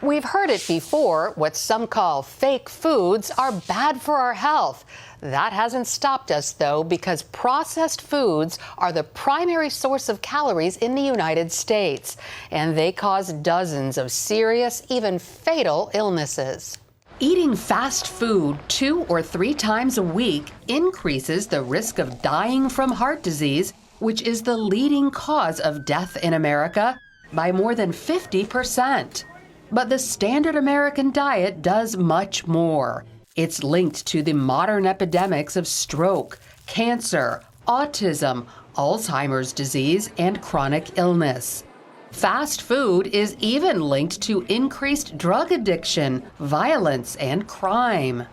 We've heard it before. What some call fake foods are bad for our health. That hasn't stopped us, though, because processed foods are the primary source of calories in the United States, and they cause dozens of serious, even fatal illnesses. Eating fast food 2 or 3 times a week increases the risk of dying from heart disease, which is the leading cause of death in America, by more than 50%. But the standard American diet does much more. It's linked to the modern epidemics of stroke, cancer, autism, Alzheimer's disease, and chronic illness. Fast food is even linked to increased drug addiction, violence, and crime.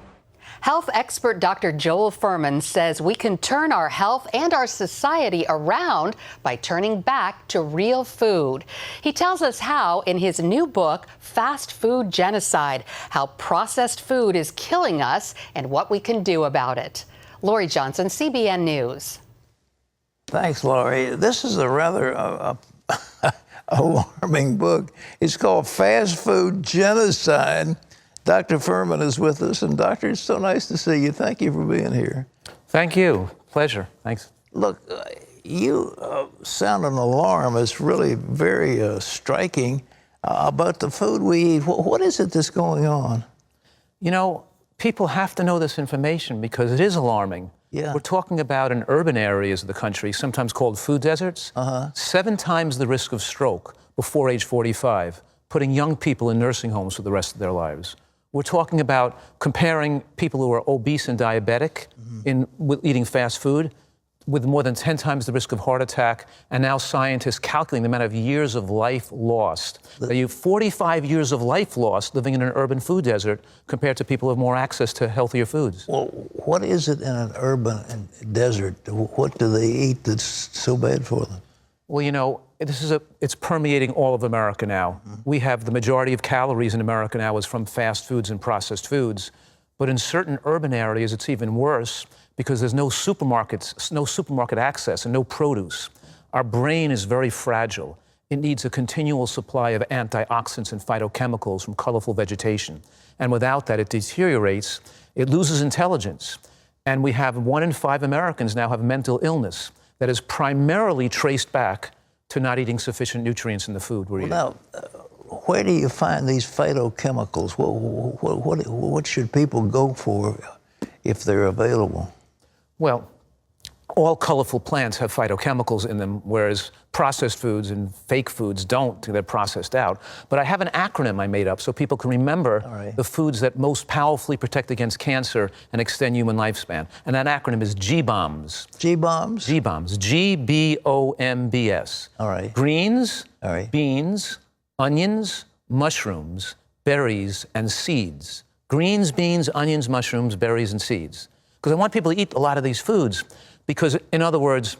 Health expert Dr. Joel Fuhrman says we can turn our health and our society around by turning back to real food. He tells us how in his new book, Fast Food Genocide, how processed food is killing us and what we can do about it. Lori Johnson, CBN News. Thanks, Lori. This is a rather alarming book. It's called Fast Food Genocide. Dr. Fuhrman is with us. And doctor, it's so nice to see you. Thank you for being here. Thank you. Pleasure. Thanks. Look, you sound an alarm. It's really very striking about the food we eat. What is it that's going on? You know, people have to know this information because it is alarming. Yeah. We're talking about in urban areas of the country, sometimes called food deserts, 7 times the risk of stroke before age 45, putting young people in nursing homes for the rest of their lives. We're talking about comparing people who are obese and diabetic with eating fast food with more than 10 times the risk of heart attack, and now scientists calculating the amount of years of life lost. You have 45 years of life lost living in an urban food desert compared to people who have more access to healthier foods. Well, what is it in an urban desert? What do they eat that's so bad for them? Well, you know, it's permeating all of America now. We have the majority of calories in America now is from fast foods and processed foods. But in certain urban areas, it's even worse because there's no supermarkets, no supermarket access and no produce. Our brain is very fragile. It needs a continual supply of antioxidants and phytochemicals from colorful vegetation. And without that, it deteriorates. It loses intelligence. And we have 1 in 5 Americans now have mental illness that is primarily traced back to not eating sufficient nutrients in the food we're eating. Now, where do you find these phytochemicals? What should people go for if they're available? Well, all colorful plants have phytochemicals in them, whereas processed foods and fake foods don't. They're processed out. But I have an acronym I made up so people can remember the foods that most powerfully protect against cancer and extend human lifespan. And that acronym is G-BOMBS. G-BOMBS? G-BOMBS. G-B-O-M-B-S. All right. Greens, beans, onions, mushrooms, berries, and seeds. Greens, beans, onions, mushrooms, berries, and seeds. Because I want people to eat a lot of these foods because, in other words,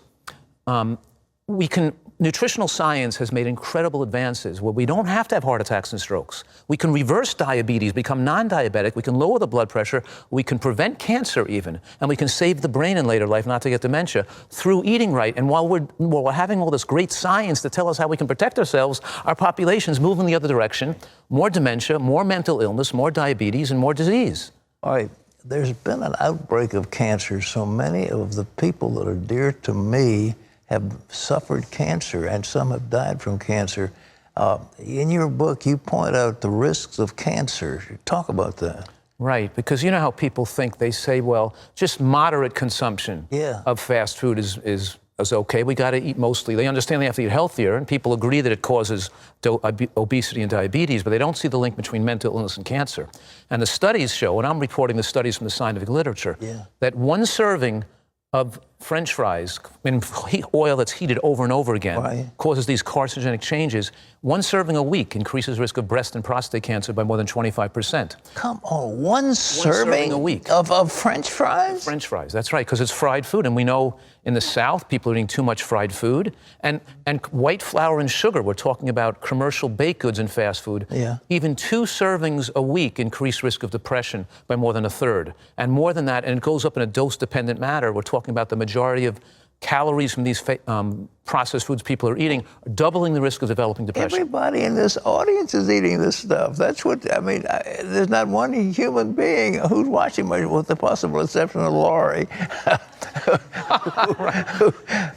nutritional science has made incredible advances where we don't have to have heart attacks and strokes. We can reverse diabetes, become non-diabetic, we can lower the blood pressure, we can prevent cancer even, and we can save the brain in later life not to get dementia through eating right. And while we're having all this great science to tell us how we can protect ourselves, our population's moving the other direction, more dementia, more mental illness, more diabetes, and more disease. All right. There's been an outbreak of cancer. So many of the people that are dear to me have suffered cancer, and some have died from cancer. In your book, you point out the risks of cancer. Talk about that. Right, because you know how people think, they say, well, just moderate consumption of fast food is okay. We got to eat mostly. They understand they have to eat healthier, and people agree that it causes obesity and diabetes, but they don't see the link between mental illness and cancer. And the studies show, and I'm reporting the studies from the scientific literature, that 1 serving of French fries in oil that's heated over and over again causes these carcinogenic changes. 1 serving a week increases risk of breast and prostate cancer by more than 25%. Come on, 1 serving a week of French fries? French fries, that's right, because it's fried food. And we know in the South, people are eating too much fried food. And white flour and sugar, we're talking about commercial baked goods in fast food. Even 2 servings a week increase risk of depression by more than 1/3. And more than that, and it goes up in a dose-dependent manner, we're talking about the majority of calories from these processed foods people are eating are doubling the risk of developing depression. Everybody in this audience is eating this stuff. That's what, I mean, there's not one human being who's watching me, with the possible exception of Laurie,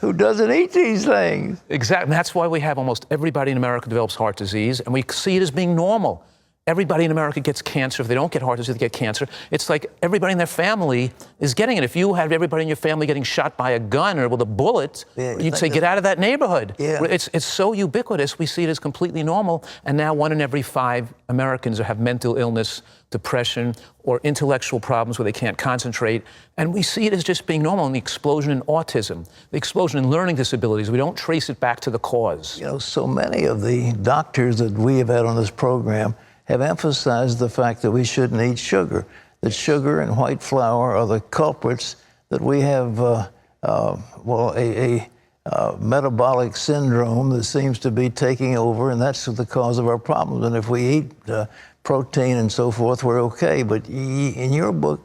who doesn't eat these things. Exactly. And that's why we have almost everybody in America develops heart disease, and we see it as being normal. Everybody in America gets cancer. If they don't get heart disease, they get cancer. It's like everybody in their family is getting it. If you had everybody in your family getting shot by a gun or with a bullet, you'd say, get out of that neighborhood. Yeah. It's so ubiquitous. We see it as completely normal. And now 1 in every 5 Americans have mental illness, depression, or intellectual problems where they can't concentrate. And we see it as just being normal. And the explosion in autism, the explosion in learning disabilities, we don't trace it back to the cause. You know, so many of the doctors that we have had on this program have emphasized the fact that we shouldn't eat sugar, that sugar and white flour are the culprits, that we have, a metabolic syndrome that seems to be taking over, and that's the cause of our problems. And if we eat protein and so forth, we're okay. But in your book,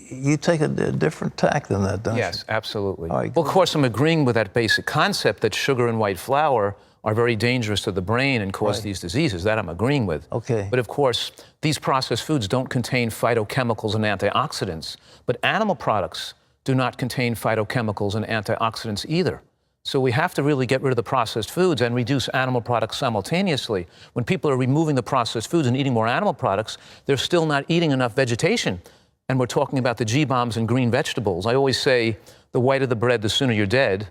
you take a different tack than that, don't you? Yes, absolutely. All right, well, of course, I'm agreeing with that basic concept that sugar and white flour are very dangerous to the brain and cause these diseases. That I'm agreeing with. Okay. But of course, these processed foods don't contain phytochemicals and antioxidants. But animal products do not contain phytochemicals and antioxidants either. So we have to really get rid of the processed foods and reduce animal products simultaneously. When people are removing the processed foods and eating more animal products, they're still not eating enough vegetation. And we're talking about the G-bombs and green vegetables. I always say, the whiter the bread, the sooner you're dead.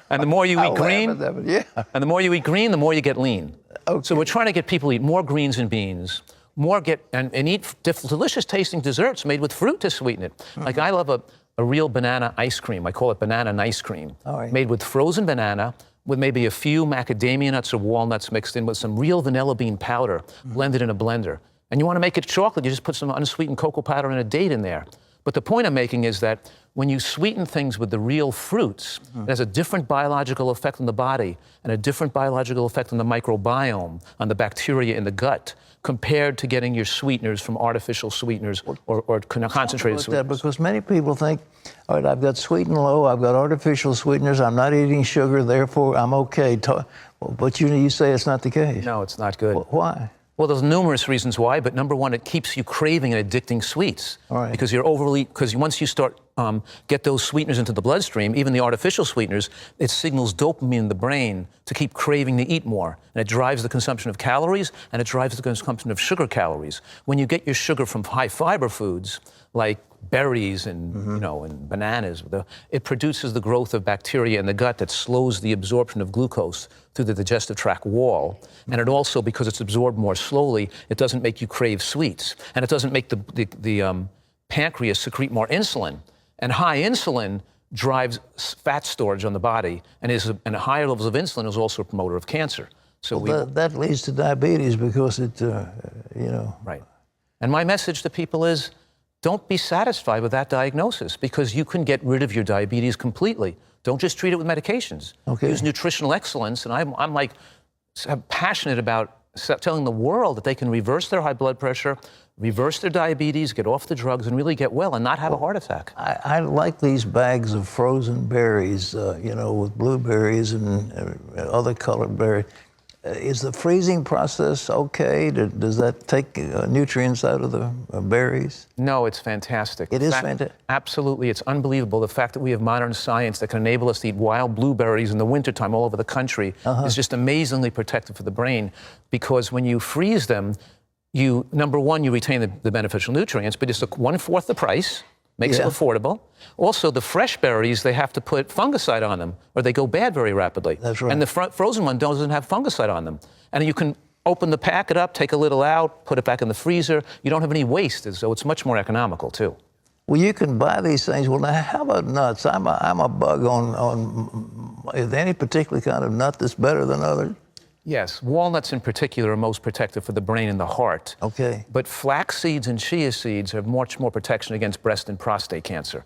And the more you eat green, and the more you eat green, the more you get lean. Okay. So we're trying to get people to eat more greens and beans, and eat delicious tasting desserts made with fruit to sweeten it. Like I love a real banana ice cream. I call it banana ice cream. Made with frozen banana, with maybe a few macadamia nuts or walnuts mixed in with some real vanilla bean powder, blended in a blender. And you want to make it chocolate, you just put some unsweetened cocoa powder and a date in there. But the point I'm making is that when you sweeten things with the real fruits, it has a different biological effect on the body and a different biological effect on the microbiome, on the bacteria in the gut, compared to getting your sweeteners from artificial sweeteners or concentrated sweeteners. Because many people think, all right, I've got sweet and low, I've got artificial sweeteners, I'm not eating sugar, therefore I'm okay. But you say it's not the case. No, it's not good. Why? Well, there's numerous reasons why, but number one, it keeps you craving and addicting sweets. All right. Because once you start get those sweeteners into the bloodstream, even the artificial sweeteners, it signals dopamine in the brain to keep craving to eat more. And it drives the consumption of calories, and it drives the consumption of sugar calories. When you get your sugar from high fiber foods, like berries and and bananas, it produces the growth of bacteria in the gut that slows the absorption of glucose through the digestive tract wall. And it also, because it's absorbed more slowly, it doesn't make you crave sweets. And it doesn't make the pancreas secrete more insulin. And high insulin drives fat storage on the body, and higher levels of insulin is also a promoter of cancer. So that leads to diabetes because it, Right. And my message to people is, don't be satisfied with that diagnosis, because you can get rid of your diabetes completely. Don't just treat it with medications. Okay. Use nutritional excellence, and I'm passionate about telling the world that they can reverse their high blood pressure, reverse their diabetes, get off the drugs, and really get well and not have a heart attack. I like these bags of frozen berries, with blueberries and other colored berries. Is the freezing process okay? Does that take nutrients out of the berries? No, it's fantastic. It is fantastic? Absolutely. It's unbelievable. The fact that we have modern science that can enable us to eat wild blueberries in the wintertime all over the country is just amazingly protective for the brain, because when you freeze them, number one, you retain the beneficial nutrients, but it's 1/4 the price. Makes it affordable. Also, the fresh berries, they have to put fungicide on them, or they go bad very rapidly. That's right. And the frozen one doesn't have fungicide on them. And you can open the packet up, take a little out, put it back in the freezer. You don't have any waste, so it's much more economical, too. Well, you can buy these things. Well, now, how about nuts? I'm a bug on is there any particular kind of nut that's better than others? Yes, walnuts in particular are most protective for the brain and the heart. Okay. But flax seeds and chia seeds have much more protection against breast and prostate cancer.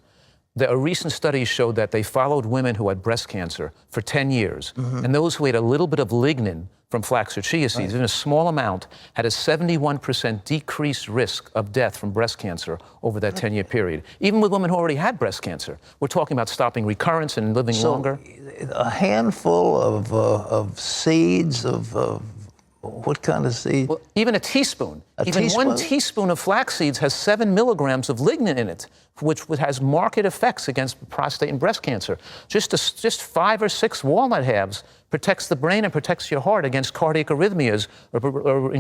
A recent study showed that they followed women who had breast cancer for 10 years. And those who ate a little bit of lignin from flax or chia seeds, in a small amount, had a 71% decreased risk of death from breast cancer over that 10-year period. Even with women who already had breast cancer. We're talking about stopping recurrence and living longer. A handful of seeds of what kind of seed? Well, even a teaspoon. Even teaspoon? 1 teaspoon of flax seeds has 7 milligrams of lignin in it, which has marked effects against prostate and breast cancer. Just 5 or 6 walnut halves protects the brain and protects your heart against cardiac arrhythmias or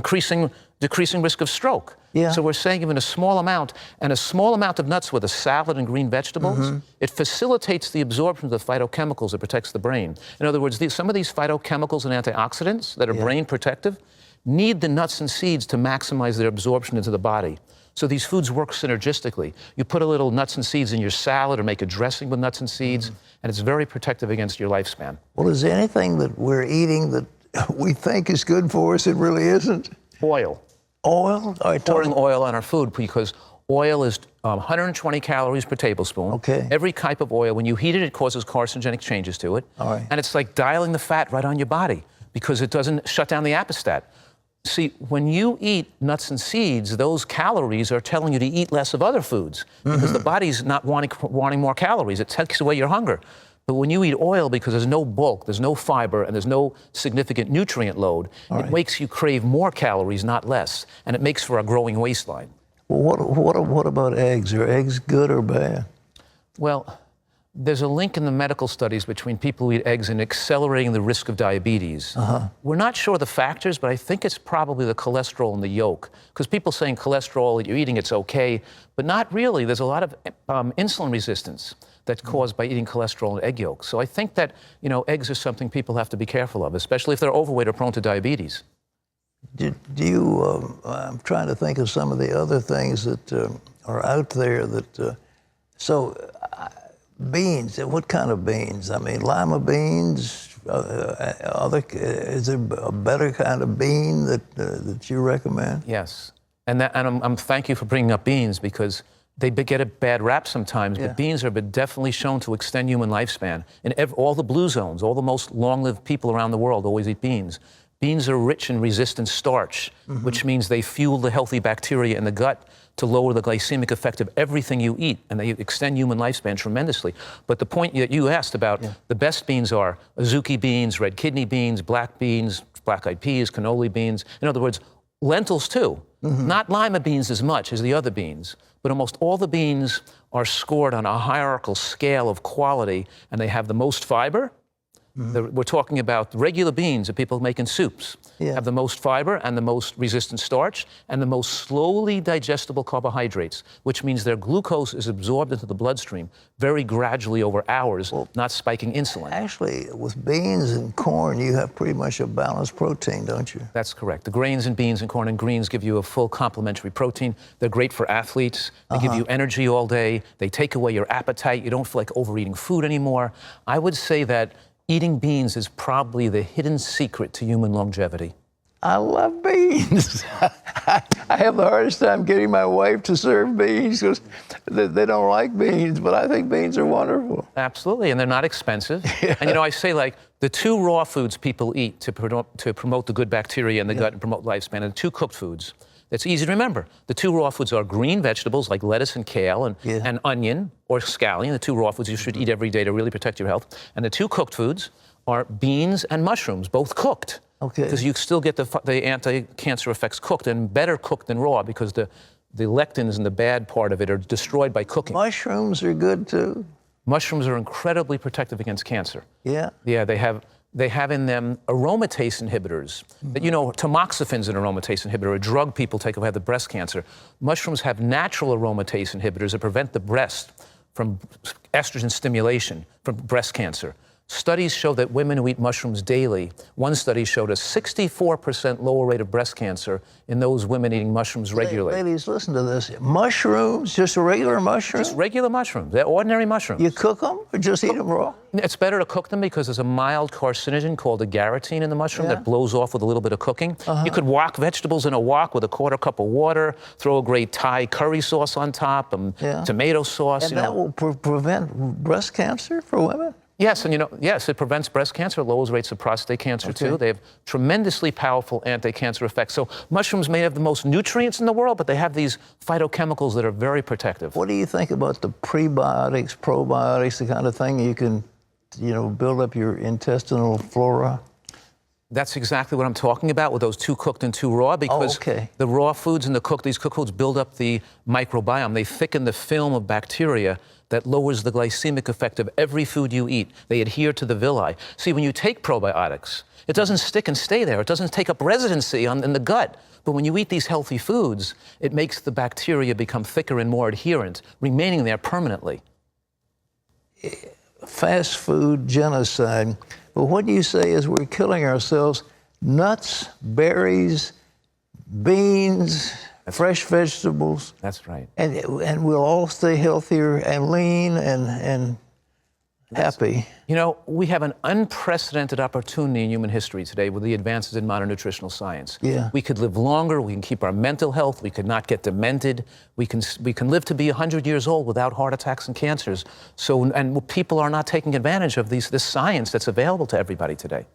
decreasing risk of stroke. Yeah. So we're saying even a small amount, and a small amount of nuts with a salad and green vegetables, it facilitates the absorption of the phytochemicals that protects the brain. In other words, some of these phytochemicals and antioxidants that are brain protective need the nuts and seeds to maximize their absorption into the body. So these foods work synergistically. You put a little nuts and seeds in your salad or make a dressing with nuts and seeds, and it's very protective against your lifespan. Well, is there anything that we're eating that we think is good for us, it really isn't? Oil. Oil? All right, Pouring oil on our food, because oil is 120 calories per tablespoon. Okay. Every type of oil, when you heat it, it causes carcinogenic changes to it. All right. And it's like dialing the fat right on your body because it doesn't shut down the apostat. See, when you eat nuts and seeds, those calories are telling you to eat less of other foods because the body's not wanting more calories. It takes away your hunger. But when you eat oil, because there's no bulk, there's no fiber, and there's no significant nutrient load, it makes you crave more calories, not less. And it makes for a growing waistline. Well, what about eggs? Are eggs good or bad? Well, there's a link in the medical studies between people who eat eggs and accelerating the risk of diabetes. We're not sure the factors, but I think it's probably the cholesterol in the yolk. Because people saying cholesterol, you're eating, it's okay, but not really. There's a lot of insulin resistance that's caused by eating cholesterol in egg yolks. So I think that, eggs are something people have to be careful of, especially if they're overweight or prone to diabetes. Do you, I'm trying to think of some of the other things that are out there that, beans, what kind of beans? I mean, lima beans, is there a better kind of bean that you recommend? Yes, and I'm thank you for bringing up beans because they get a bad rap sometimes, but beans are definitely shown to extend human lifespan. In all the blue zones, all the most long-lived people around the world always eat beans. Beans are rich in resistant starch, which means they fuel the healthy bacteria in the gut to lower the glycemic effect of everything you eat, and they extend human lifespan tremendously. But the point that you asked about, the best beans are azuki beans, red kidney beans, black-eyed peas, cannoli beans. In other words, lentils too. Not lima beans as much as the other beans, but almost all the beans are scored on a hierarchical scale of quality, and they have the most fiber. We're talking about regular beans that people make in soups. Have the most fiber and the most resistant starch and the most slowly digestible carbohydrates, which means their glucose is absorbed into the bloodstream very gradually over hours, not spiking insulin. Actually, with beans and corn, you have pretty much a balanced protein, don't you? That's correct. The grains in beans and corn and greens give you a full complementary protein. They're great for athletes. They give you energy all day. They take away your appetite. You don't feel like overeating food anymore. I would say that eating beans is probably the hidden secret to human longevity. I love beans. I have the hardest time getting my wife to serve beans because they don't like beans, but I think beans are wonderful. Absolutely, and they're not expensive. And I say the 2 raw foods people eat to promote the good bacteria in the gut and promote lifespan, and the 2 cooked foods. That's easy to remember. The 2 raw foods are green vegetables like lettuce and kale and onion or scallion, the 2 raw foods you should eat every day to really protect your health. And the 2 cooked foods are beans and mushrooms, both cooked. Okay. Because you still get the anti-cancer effects cooked, and better cooked than raw because the lectins and the bad part of it are destroyed by cooking. Mushrooms are good too. Mushrooms are incredibly protective against cancer. Yeah. Yeah, they have in them aromatase inhibitors. Tamoxifen is an aromatase inhibitor, a drug people take who have the breast cancer. Mushrooms have natural aromatase inhibitors that prevent the breast from estrogen stimulation from breast cancer. Studies show that women who eat mushrooms daily, one study showed a 64% lower rate of breast cancer in those women eating mushrooms regularly. Ladies, listen to this. Mushrooms, just a regular mushroom? Just regular mushrooms. They're ordinary mushrooms. You cook them or just eat them raw? It's better to cook them because there's a mild carcinogen called agarotine in the mushroom Yeah. that blows off with a little bit of cooking. You could wok vegetables in a wok with a quarter cup of water, throw a great Thai curry sauce on top, Yeah. tomato sauce. And that will prevent breast cancer for women? Yes, and yes, it prevents breast cancer, lowers rates of prostate cancer too. They have tremendously powerful anti-cancer effects. So mushrooms may have the most nutrients in the world, but they have these phytochemicals that are very protective. What do you think about the prebiotics, probiotics, the kind of thing you can, build up your intestinal flora? That's exactly what I'm talking about with those two cooked and two raw, because the raw foods and these cooked foods build up the microbiome. They thicken the film of bacteria that lowers the glycemic effect of every food you eat. They adhere to the villi. See, when you take probiotics, it doesn't stick and stay there. It doesn't take up residency in the gut. But when you eat these healthy foods, it makes the bacteria become thicker and more adherent, remaining there permanently. Fast food genocide. But what you say is we're killing ourselves. Nuts, berries, beans, fresh vegetables. That's right. And we'll all stay healthier and lean and happy. We have an unprecedented opportunity in human history today with the advances in modern nutritional science. Yeah. We could live longer. We can keep our mental health. We could not get demented. We can live to be 100 years old without heart attacks and cancers. And people are not taking advantage of this science that's available to everybody today.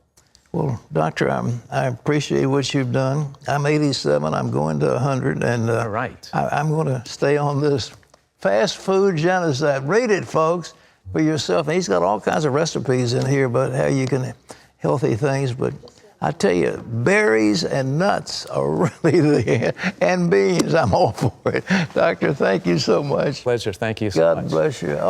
Well, Doctor, I appreciate what you've done. I'm 87. I'm going to 100. And All right. I'm going to stay on this fast food genocide. Read it, folks, for yourself. And he's got all kinds of recipes in here about how you can healthy things. But I tell you, berries and nuts are really and beans. I'm all for it. Doctor, thank you so much. Pleasure. Thank you so much. God bless you.